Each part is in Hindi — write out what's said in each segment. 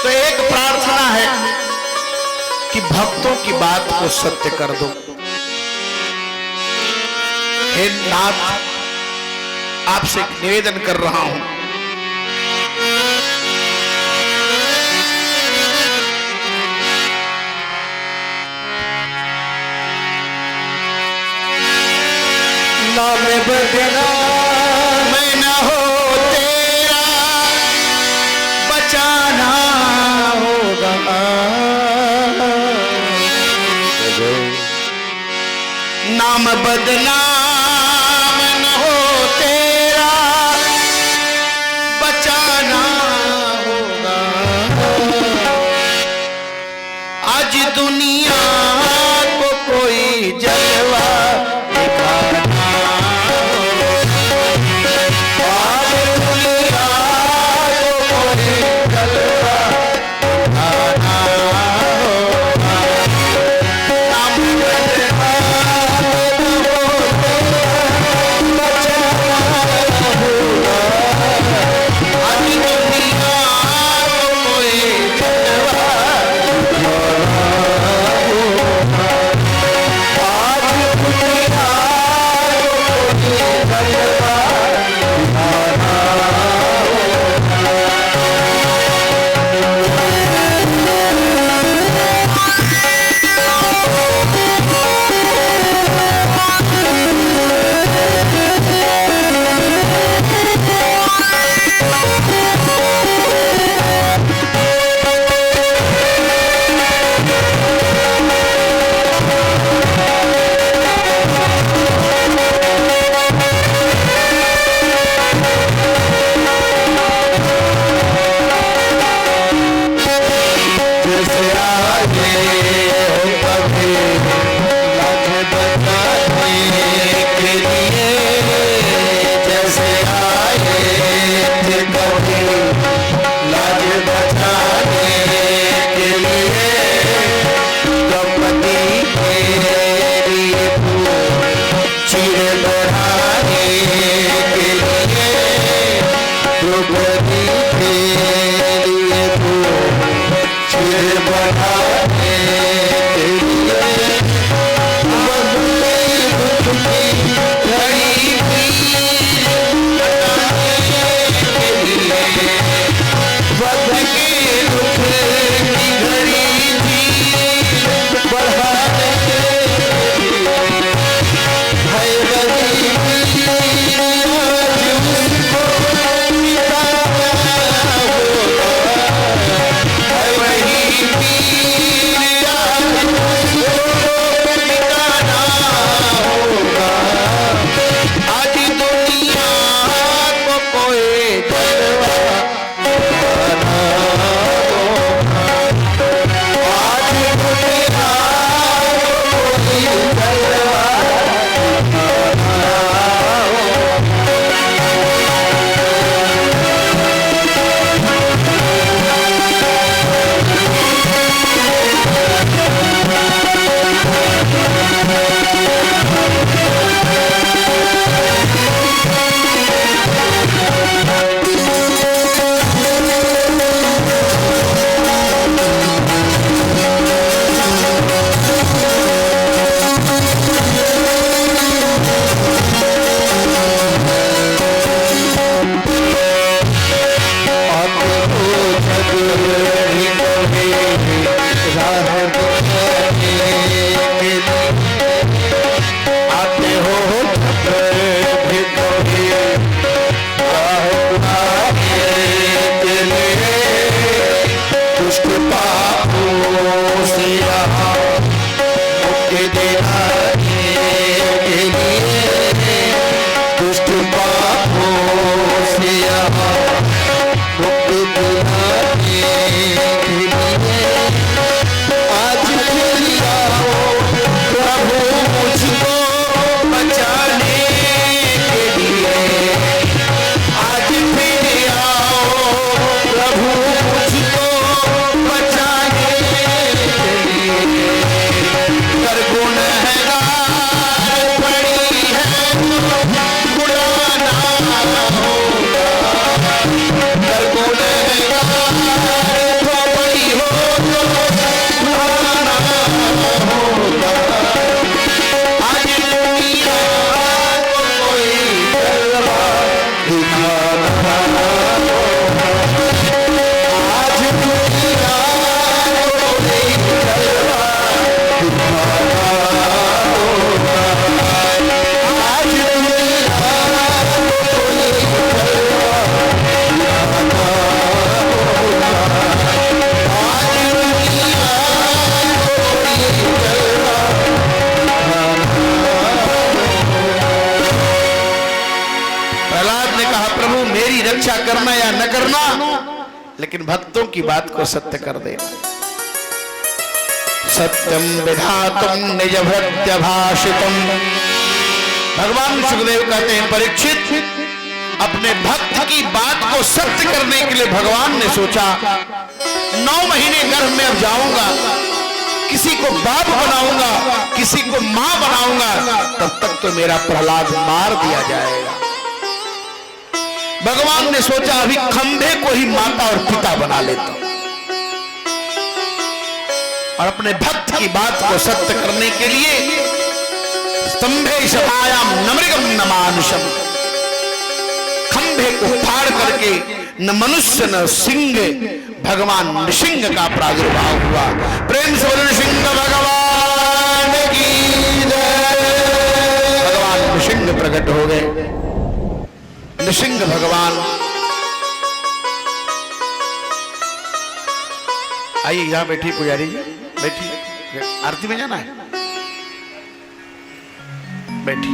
तो एक प्रार्थना है कि भक्तों की बात को सत्य कर दो। हे नाथ, आपसे एक निवेदन कर रहा हूं, नाम बदना मैं न हो तेरा बचाना होगा। नाम बदनाम न हो तेरा बचाना होगा। आज दुनिया को कोई जलवा दिखाना होगा। आज दुनिया को कोई जलवा दिखाना होगा। नाम बदनाम न हो तेरा बचाना होगा। आज दुनिया को कोई जलवा बढ़ाने लेकिन भक्तों की बात को सत्य कर दे। सत्यम विधातुम निज भृत्य भाषितुम। भगवान सुखदेव कहते हैं परीक्षित, अपने भक्त की बात को सत्य करने के लिए भगवान ने सोचा 9 महीने गर्भ में अब जाऊंगा, किसी को बाप बनाऊंगा, किसी को मां बनाऊंगा, तब तक तो मेरा प्रहलाद मार दिया जाएगा। भगवान ने सोचा अभी खंभे को ही माता और पिता बना लेता हूं, और अपने भक्त की बात को सत्य करने के लिए स्तंभे शतायाम नमृगम न मानुषम, खंभे को फाड़ करके न मनुष्य न सिंह, भगवान नृसिंह का प्रादुर्भाव हुआ। प्रेम से बोलो नृसिंह भगवान की जय। भगवान नृसिंह प्रकट हो गए। नृसिंह भगवान, आइए यहां बैठी पुजारी जी, बैठी, आरती में जाना है, बैठी।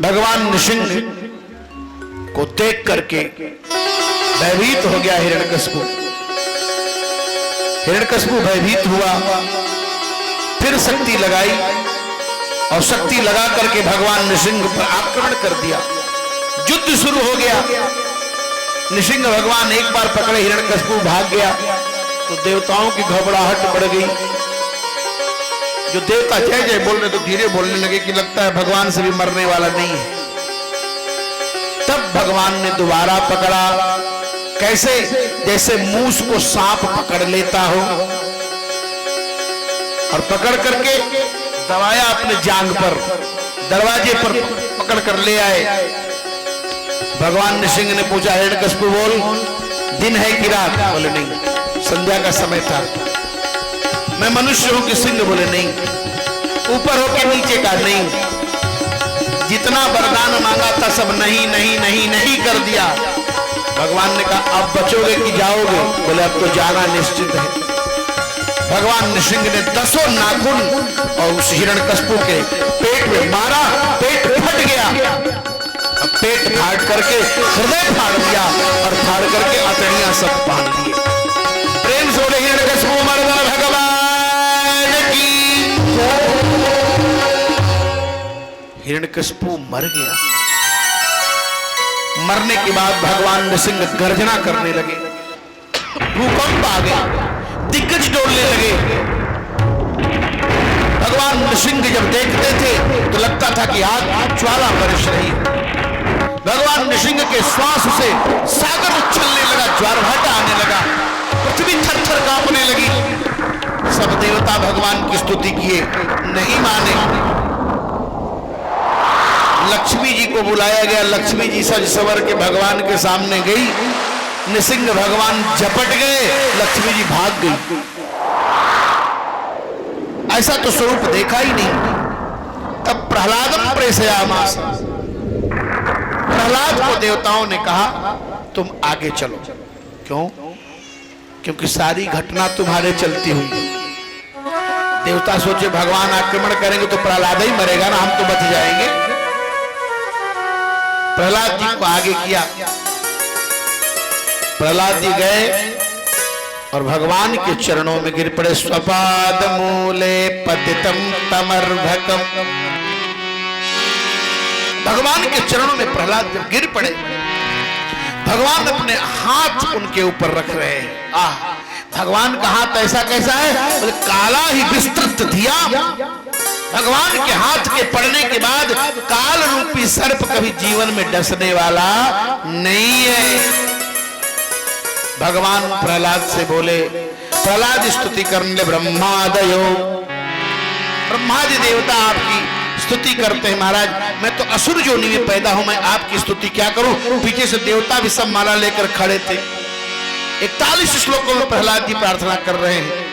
भगवान नृसिंह को देख करके भयभीत हो गया हिरण्यकशिपु। हिरण्यकशिपु भयभीत हुआ, फिर शक्ति लगाई और शक्ति लगा करके भगवान नृसिंह पर आक्रमण कर दिया। युद्ध शुरू हो गया। नृसिंह भगवान एक बार पकड़े, हिरण्यकशिपु भाग गया तो देवताओं की घबराहट बढ़ गई। जो देवता जय जय बोल रहे तो धीरे बोलने लगे कि लगता है भगवान से भी मरने वाला नहीं है। तब भगवान ने दोबारा पकड़ा, कैसे? जैसे मूस को सांप पकड़ लेता हो, और पकड़ करके दबाया अपने जांग पर, दरवाजे पर पकड़ कर ले आए। भगवान नृसिंह ने पूछा, हिरण्यकशिपु बोल, दिन है कि रात? बोले नहीं, संध्या का समय था। मैं मनुष्य हूं कि सिंह? बोले नहीं। ऊपर हो के नीचे का? नहीं। जितना वरदान मांगा था सब नहीं नहीं नहीं नहीं कर दिया। भगवान ने कहा अब बचोगे कि जाओगे? बोले अब तो जाना निश्चित है। भगवान नृसिंह ने 10 नाखून और उस हिरण्यकशिपु के पेट में मारा, पेट फट गया। अब पेट फाड़ करके हृदय फाड़ दिया और फाड़ करके अतड़ियां सब बांध दिए। प्रेम से बोले हिरण्यकशिपु मर्दन भगवान की। हिरण्यकशिपु मर गया। मरने के बाद भगवान नृसिंह गर्जना करने लगे, भूकंप आ गया, दिग्गज डोलने लगे। भगवान नृसिंह जब देखते थे तो लगता था कि आग ज्वाला बरस रही। भगवान नृसिंह के श्वास से सागर उछलने लगा, ज्वारभाटा आने लगा, पृथ्वी थर-थर कांपने लगी। सब देवता भगवान की स्तुति किए, नहीं माने। लक्ष्मी जी को बुलाया गया। लक्ष्मी जी सज सवर के भगवान के सामने गई। नृसिंह भगवान झपट गए, लक्ष्मी जी भाग गई। ऐसा तो स्वरूप देखा ही नहीं। तब प्रहलादम प्रेषयामास, प्रहलाद को देवताओं ने कहा तुम आगे चलो। क्यों? क्योंकि सारी घटना तुम्हारे चलती हुई है। देवता सोचे भगवान आक्रमण करेंगे तो प्रहलाद ही मरेगा ना, हम तो बच जाएंगे। प्रहलाद जी को आगे किया। प्रहलाद जी गए और भगवान के चरणों में गिर पड़े। स्वपाद मूले पतितम तमर्भकम। भगवान के चरणों में प्रहलाद जब गिर पड़े, भगवान अपने हाथ उनके ऊपर रख रहे हैं। भगवान का हाथ ऐसा कैसा है? बोले काला ही विस्तृत दिया। भगवान के हाथ के पड़ने के बाद काल रूपी सर्प कभी जीवन में डसने वाला नहीं है। भगवान प्रहलाद से बोले, प्रहलाद स्तुति करने ब्रह्मादयो, ब्रह्मादि देवता आपकी स्तुति करते हैं। महाराज मैं तो असुर योनि में पैदा हूं, मैं आपकी स्तुति क्या करूं? पीछे से देवता भी सब माला लेकर खड़े थे। 41 श्लोकों में प्रहलाद जी प्रार्थना कर रहे हैं।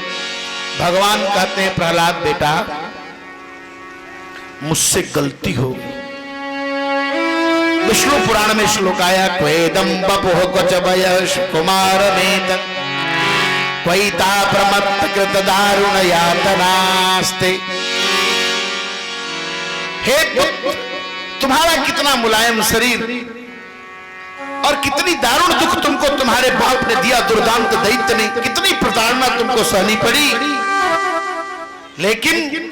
भगवान कहते हैं प्रहलाद बेटा मुझसे गलती हो गई। विष्णु पुराण में श्लोक आया, क्वेदम बपुः क्वच वयः कुमार मेत क्वैता प्रमत्त कृत दारुण यातनास्ते। हे पुत्र, तुम्हारा कितना मुलायम शरीर और कितनी दारुण दुख तुमको तुम्हारे बाप ने दिया, दुर्दांत दैत्य ने, कितनी प्रताड़ना तुमको सहनी पड़ी। लेकिन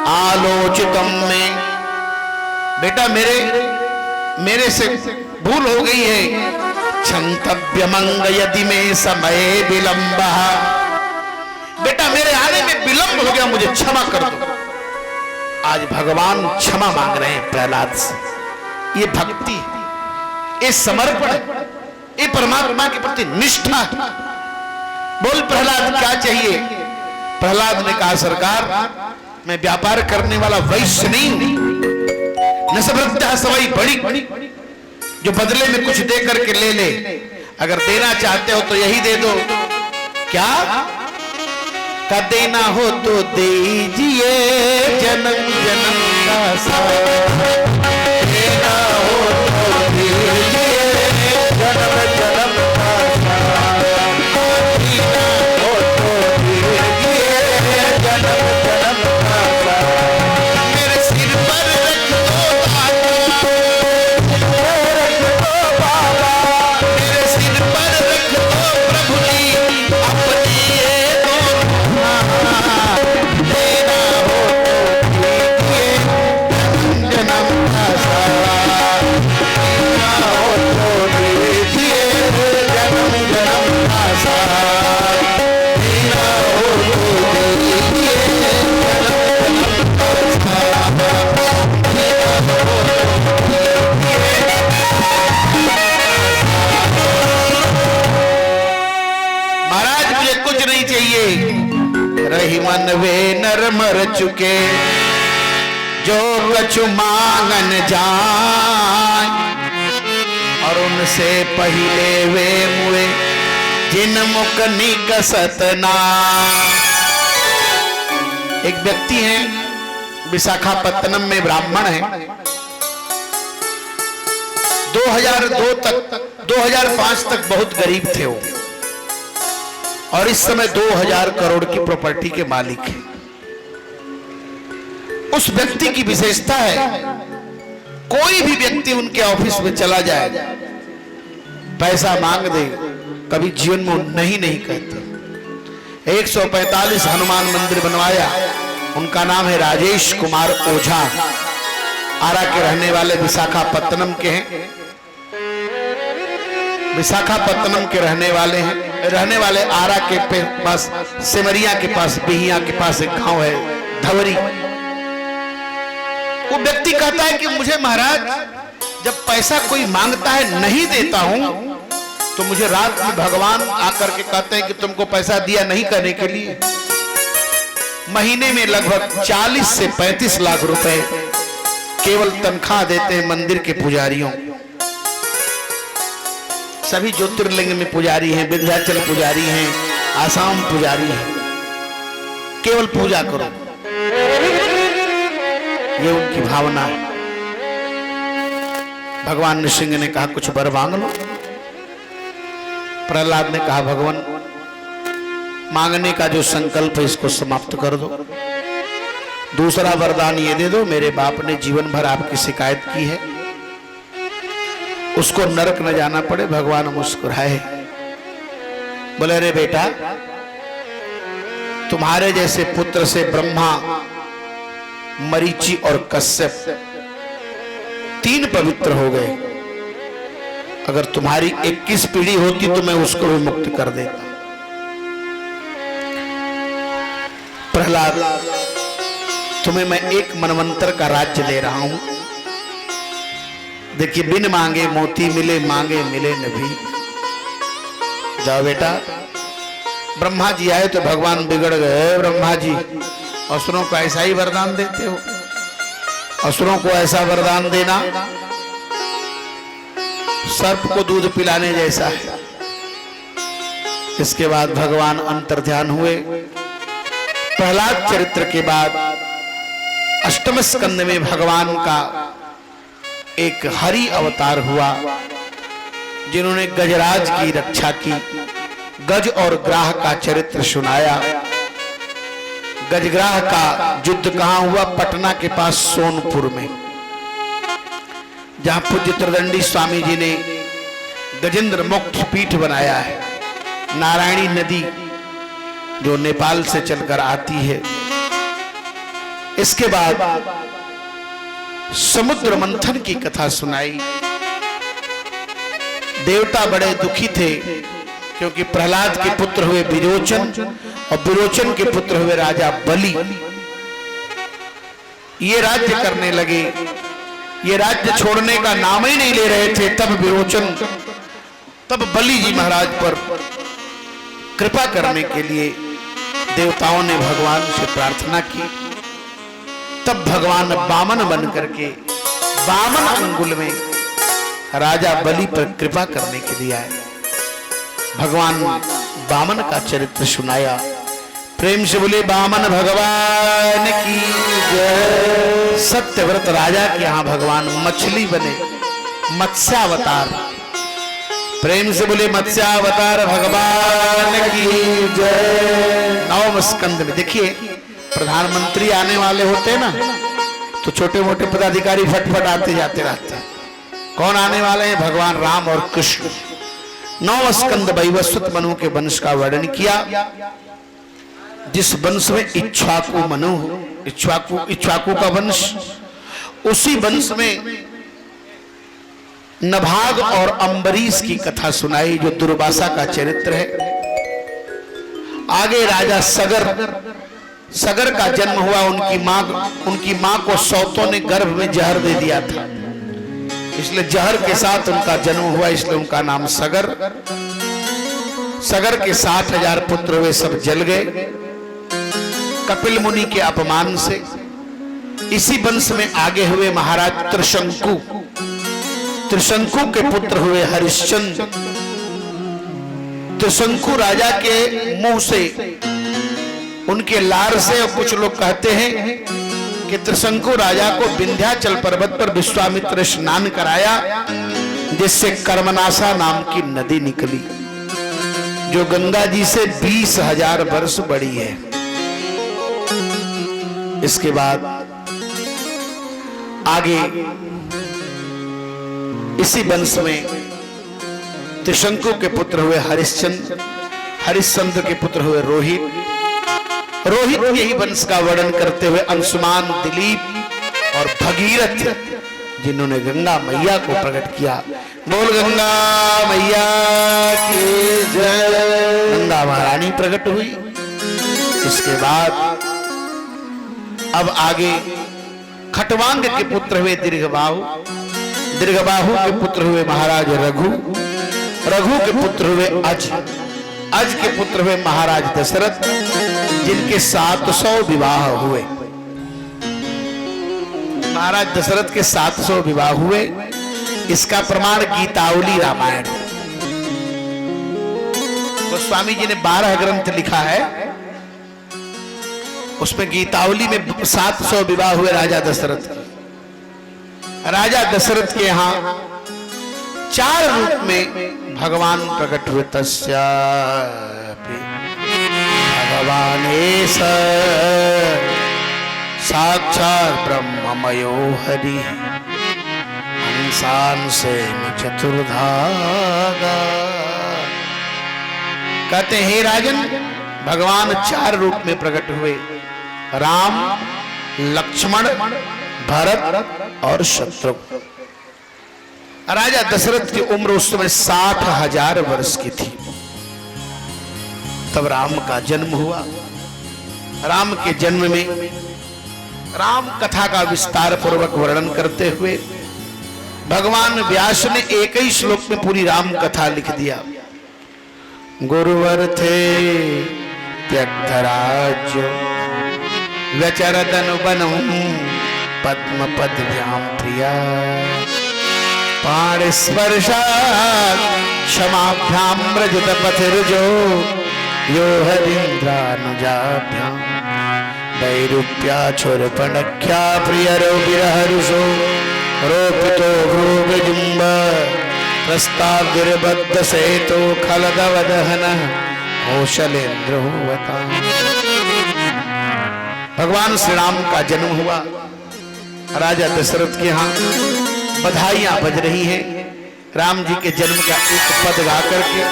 आलोचितम में बेटा मेरे से भूल हो गई है। क्षंतव्यमंग यदि में समय विलंब, बेटा मेरे आने में विलंब हो गया, मुझे क्षमा कर दो। आज भगवान क्षमा मांग रहे हैं प्रहलाद से। ये भक्ति, ये समर्पण, ये परमात्मा के प्रति निष्ठा। बोल प्रहलाद क्या चाहिए? प्रहलाद ने कहा सरकार मैं व्यापार करने वाला वैश्य नहीं हूं, नसभृत्या सवई बड़ी, जो बदले में कुछ दे करके ले ले। अगर देना चाहते हो तो यही दे दो। क्या का देना हो तो दीजिए, जन्म जन्म का साथ। देना हो तो दीजिए, जन्म जन्म का साथ। देना हो तो दीजिए, जन्म जन्म का साथ। मेरे सिर पर रख दो बाबा, मेरे सिर पर रख दो प्रभु जी अपनी ये दोनों हाथ। देना हो तो दीजिए, जन्म का साथ। देना हो तो दीजिए, जन्म जन्म का साथ। देना हो तो दीजिए, जन्म जन्म का साथ। देना हो तो दीजिए। महाराज मुझे कुछ नहीं चाहिए, रही मन वे नर मर चुके, जो कछु मांगन जाए। और उनसे पहले वे मुए, जिन मुख निकसत ना। एक व्यक्ति हैं विशाखापत्तनम में, ब्राह्मण हैं। 2005 तक बहुत गरीब थे वो, और इस समय 2000 करोड़ की प्रॉपर्टी के मालिक हैं। उस व्यक्ति की विशेषता है, कोई भी व्यक्ति उनके ऑफिस में चला जाए, पैसा मांग दे, कभी जीवन में नहीं कहते। 145 हनुमान मंदिर बनवाया। उनका नाम है राजेश कुमार ओझा, आरा के रहने वाले, विशाखापत्तनम के हैं। विशाखापत्तनम के रहने वाले आरा के पास, सिमरिया के पास, बिहिया के पास एक गांव है धवरी। वो व्यक्ति कहता है कि मुझे महाराज जब पैसा कोई मांगता है नहीं देता हूं, तो मुझे रात में भगवान आकर के कहते हैं कि तुमको पैसा दिया नहीं करने के लिए। महीने में लगभग 40 से 35 लाख रुपए केवल तनख्वाह देते हैं मंदिर के पुजारियों। सभी ज्योतिर्लिंग में पुजारी हैं, विंध्याचल पुजारी हैं, आसाम पुजारी हैं। केवल पूजा करो, ये उनकी भावना है। भगवान नृसिंह ने कहा कुछ वर मांग लो। प्रहलाद ने कहा भगवान मांगने का जो संकल्प है इसको समाप्त कर दो। दूसरा वरदान ये दे दो, मेरे बाप ने जीवन भर आपकी शिकायत की है, उसको नरक न जाना पड़े। भगवान मुस्कुराए, बोले अरे बेटा, तुम्हारे जैसे पुत्र से ब्रह्मा, मरीचि और कश्यप 3 पवित्र हो गए। अगर तुम्हारी 21 पीढ़ी होती तो मैं उसको भी मुक्त कर देता। प्रहलाद, तुम्हें मैं एक मनवंतर का राज्य दे रहा हूं। देखिए, बिन मांगे मोती मिले, मांगे मिले नभी। जाओ बेटा। ब्रह्मा जी आए तो भगवान बिगड़ गए। ब्रह्मा जी, असुरों को ऐसा ही वरदान देते हो? असुरों को ऐसा वरदान देना सर्प को दूध पिलाने जैसा है। इसके बाद भगवान अंतर्ध्यान हुए। प्रहलाद चरित्र के बाद 8वें स्कंद में भगवान का एक हरि अवतार हुआ, जिन्होंने गजराज की रक्षा की। गज और ग्राह का चरित्र सुनाया। गजग्राह का युद्ध कहां हुआ? पटना के पास सोनपुर में, जहां पूज्य त्रिदंडी स्वामी जी ने गजेंद्र मोक्ष पीठ बनाया है। नारायणी नदी जो नेपाल से चलकर आती है। इसके बाद समुद्र मंथन की कथा सुनाई। देवता बड़े दुखी थे क्योंकि प्रहलाद के पुत्र हुए विरोचन और विरोचन के पुत्र हुए राजा बलि। ये राज्य करने लगे, ये राज्य छोड़ने का नाम ही नहीं ले रहे थे। तब विरोचन, तब बलि जी महाराज पर कृपा करने के लिए देवताओं ने भगवान से प्रार्थना की। तब भगवान वामन बन करके वामन अंगुल में राजा बलि पर कृपा करने के लिए आए। भगवान वामन का चरित्र सुनाया। प्रेम से बोले वामन भगवान की जय। सत्यव्रत राजा के यहां भगवान मछली बने, मत्स्यावतार। प्रेम से बोले मत्स्यावतार भगवान की जय। नवम स्कंद में देखिए, प्रधानमंत्री आने वाले होते हैं ना, तो छोटे मोटे पदाधिकारी फटफट आते जाते रहते हैं। कौन आने वाले हैं? भगवान राम और कृष्ण। नौ स्कंद वैवस्वत मनु के वंश का वर्णन किया। जिस वंश में इक्ष्वाकु मनु, इक्ष्वाकु का वंश, उसी वंश में नभाग और अम्बरीश की कथा सुनाई जो दुर्वासा का चरित्र है। आगे राजा सगर का जन्म हुआ। उनकी मां को सौतों ने गर्भ में जहर दे दिया था, इसलिए जहर के साथ उनका जन्म हुआ, इसलिए उनका नाम सगर। सगर के 60,000 पुत्र हुए, सब जल गए कपिल मुनि के अपमान से। इसी वंश में आगे हुए महाराज त्रिशंकु। त्रिशंकु के पुत्र हुए हरिश्चंद्र। त्रिशंकु राजा के मुंह से, उनके लार से, और कुछ लोग कहते हैं कि त्रिशंकु राजा को विंध्याचल पर्वत पर विश्वामित्र स्नान कराया, जिससे कर्मनाशा नाम की नदी निकली, जो गंगा जी से 20,000 वर्ष बड़ी है। इसके बाद आगे इसी वंश में त्रिशंकु के पुत्र हुए हरिश्चंद्र। हरिश्चंद्र के पुत्र हुए रोहित। रोहित यही वंश का वर्णन करते हुए अंशुमान, दिलीप और भगीरथ, जिन्होंने गंगा मैया को प्रकट किया। बोल गंगा मैया की जय। गंगा महारानी प्रकट हुई। इसके बाद अब आगे खटवांग के पुत्र हुए दीर्घबाहु। दीर्घबाहु के पुत्र हुए महाराज रघु। रघु के पुत्र हुए अज। अज के पुत्र हुए महाराज दशरथ, जिनके 700 विवाह हुए। महाराज दशरथ के 700 विवाह हुए। इसका प्रमाण गीतावली रामायण। गोस्वामी जी ने 12 ग्रंथ लिखा है, उसमें गीतावली में 700 विवाह हुए राजा दशरथ। राजा दशरथ के यहां 4 रूप में भगवान प्रकट हुए। तस्यापि भगवानेश साक्षात् ब्रह्ममयो हरि हंसांसे चतुर्धागा। कहते हैं राजन, भगवान 4 रूप में प्रकट हुए। राम, लक्ष्मण, भरत और शत्रुघ्न। राजा दशरथ की उम्र उस समय 60,000 वर्ष की थी। तब राम का जन्म हुआ। राम के जन्म में राम कथा का विस्तार पूर्वक वर्णन करते हुए भगवान व्यास ने एक ही श्लोक में पूरी राम कथा लिख दिया। गुरुवर थे त्यक्त राज्य व्यचरदनुबनु पद्म पद्भ्याम प्रिया पाण स्पर्शात् क्षमाभ्याम रजत पथिर्जो यो हरीन्द्रानुजाभ्याम वैरूप्या छोरपणख्या प्रियरो विरहरुषो रोपितो भ्रूगजुम्ब प्रस्तावबद्ध सेतो खलदवदहनः कौशलेन्द्रोवता। भगवान श्री राम का जन्म हुआ। राजा दशरथ के यहाँ बधाइयां बज रही हैं। राम जी के जन्म का एक पद गा करके,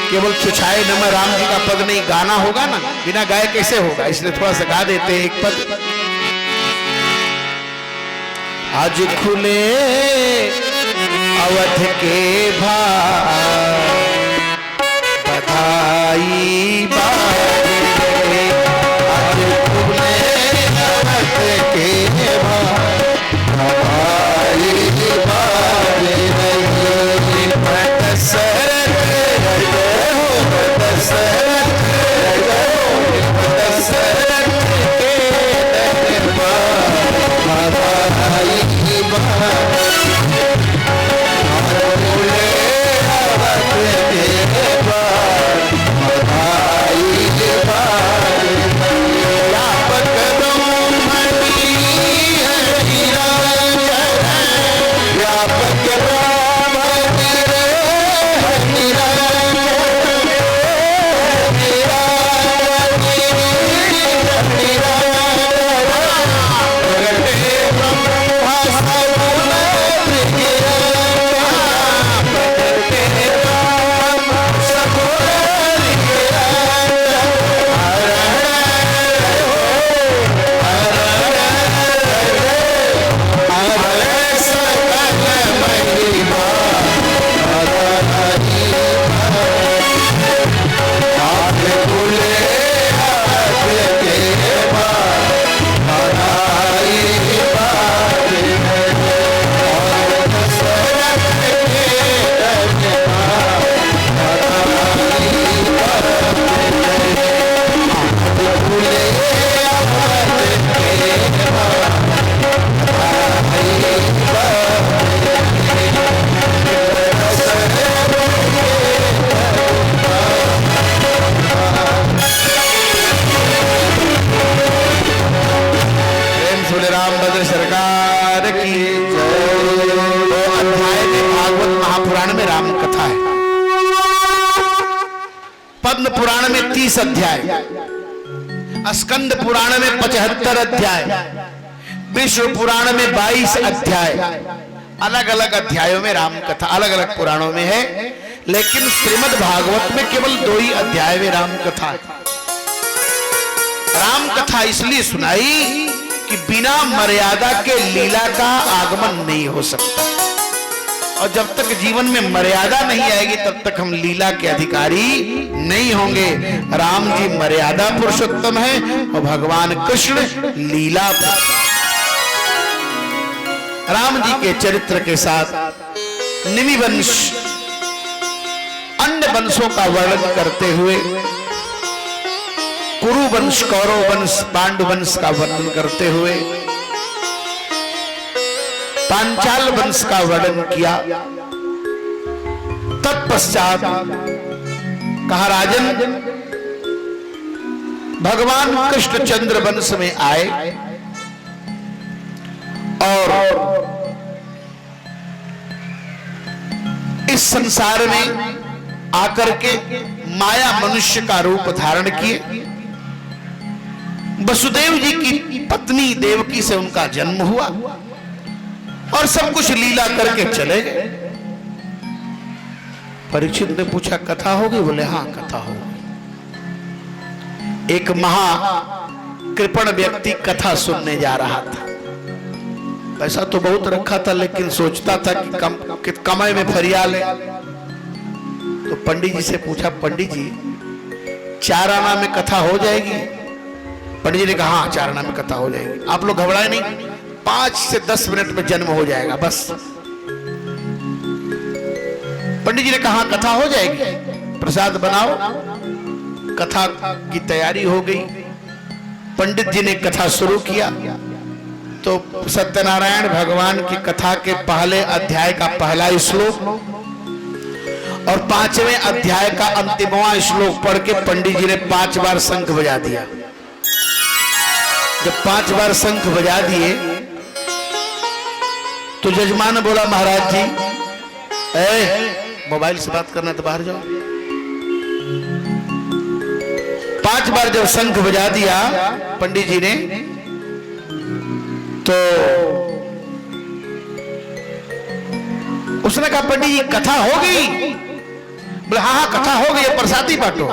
केवल छुछाए न मैं राम जी का पद नहीं, गाना होगा ना, बिना गाए कैसे होगा, इसलिए थोड़ा सा गा देते हैं एक पद। आज खुले अवध के भाग बधाई बाजे, आज खुले अवध के भाग बधाई बाजे, दशरथ जय हो, दशरथ जय हो, दशरथ के दरबार बधाई बाजे, खुले अवध के भाग बधाई बाजे, व्यापक ब्रह्मणी हरि राम, व्यापक ब्रह्मणी हरि राम, हरि राम, हरि राम, प्रगटे ब्रह्मा सगुण विज्ञान, प्रगटे ब्रह्मा सगुण विज्ञान, हर सकल महिमा बधाई बाजे, खुले अवध के भाग बधाई बाजे, और दशरथ के दरबार बधाई बाजे, खुले अवध के भाग बधाई सुन रामभद्र सरकार की जय। दो अध्याय में भागवत महापुराण में राम कथा है। पद्म पुराण में 30 अध्याय, स्कंद पुराण में 75 अध्याय, विष्णु पुराण में 22 अध्याय। अलग अलग अध्यायों में राम कथा अलग अलग पुराणों में है, लेकिन श्रीमद् भागवत में केवल 2 ही अध्याय में राम कथा है। राम कथा इसलिए सुनाई कि बिना मर्यादा के लीला का आगमन नहीं हो सकता, और जब तक जीवन में मर्यादा नहीं आएगी तब तक हम लीला के अधिकारी नहीं होंगे। राम जी मर्यादा पुरुषोत्तम है और भगवान कृष्ण लीला। राम जी के चरित्र के साथ निमि वंश अन्य वंशों का वर्णन करते हुए कुरु वंश, कौरव वंश, पांडु वंश का वर्णन करते हुए पांचाल वंश का वर्णन किया। तत्पश्चात कहा राजन भगवान कृष्णचंद्र वंश में आए और इस संसार में आकर के माया मनुष्य का रूप धारण किए। वसुदेव जी की पत्नी देवकी से उनका जन्म हुआ और सब कुछ लीला करके चले गए। परीक्षित ने पूछा कथा होगी? बोले हाँ कथा होगी। एक महा कृपण व्यक्ति कथा सुनने जा रहा था। पैसा तो बहुत रखा था, लेकिन सोचता था कि कमाई में फरियाल है। तो पंडित जी से पूछा, पंडित जी 4 आना में कथा हो जाएगी? पंडित जी ने कहा हाँ 4 आना में कथा हो जाएगी। आप लोग घबराए नहीं, 5 से 10 मिनट में जन्म हो जाएगा बस। पंडित जी ने कहा कथा हो जाएगी, प्रसाद बनाओ। कथा की तैयारी हो गई। पंडित जी ने कथा शुरू किया तो सत्यनारायण भगवान की कथा के पहले अध्याय का पहला श्लोक और 5वें अध्याय का अंतिमवां श्लोक पढ़ के पंडित जी ने 5 बार शंख बजा दिया। जब 5 बार शंख बजा दिए तो जजमान बोला महाराज जी मोबाइल से बात करना तो बाहर जाओ। 5 बार जब शंख बजा दिया पंडित जी ने तो उसने कहा पंडित जी कथा हो गई? बोले हाँ हाँ कथा हो गई, प्रसादी बांटो।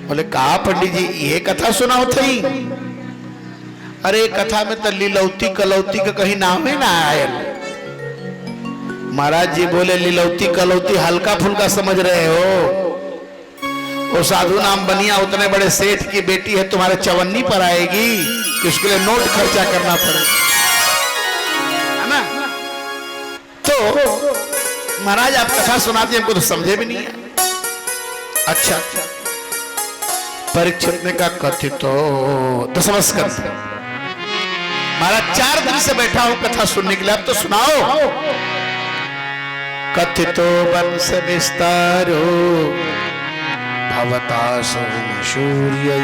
बोले कहा पंडित जी ये कथा सुनाओ थी? अरे कथा में तो लीलौती कलौती का कहीं नाम ही ना आयल। महाराज जी बोले लीलौती कलौती हल्का फुल्का समझ रहे हो, वो साधु नाम बनिया उतने बड़े सेठ की बेटी है, तुम्हारे चवन्नी पर आएगी कि उसके लिए नोट खर्चा करना पड़े, है ना? तो महाराज आप कथा सुनाते हमको तो समझे भी नहीं है। अच्छा परीक्षित ने कहा कथितो दसम स्कंध। महाराज 4 दिन से बैठा हूं कथा सुनने के लिए, अब तो सुनाओ। कथितो वंश विस्तारो भवता सूर्यो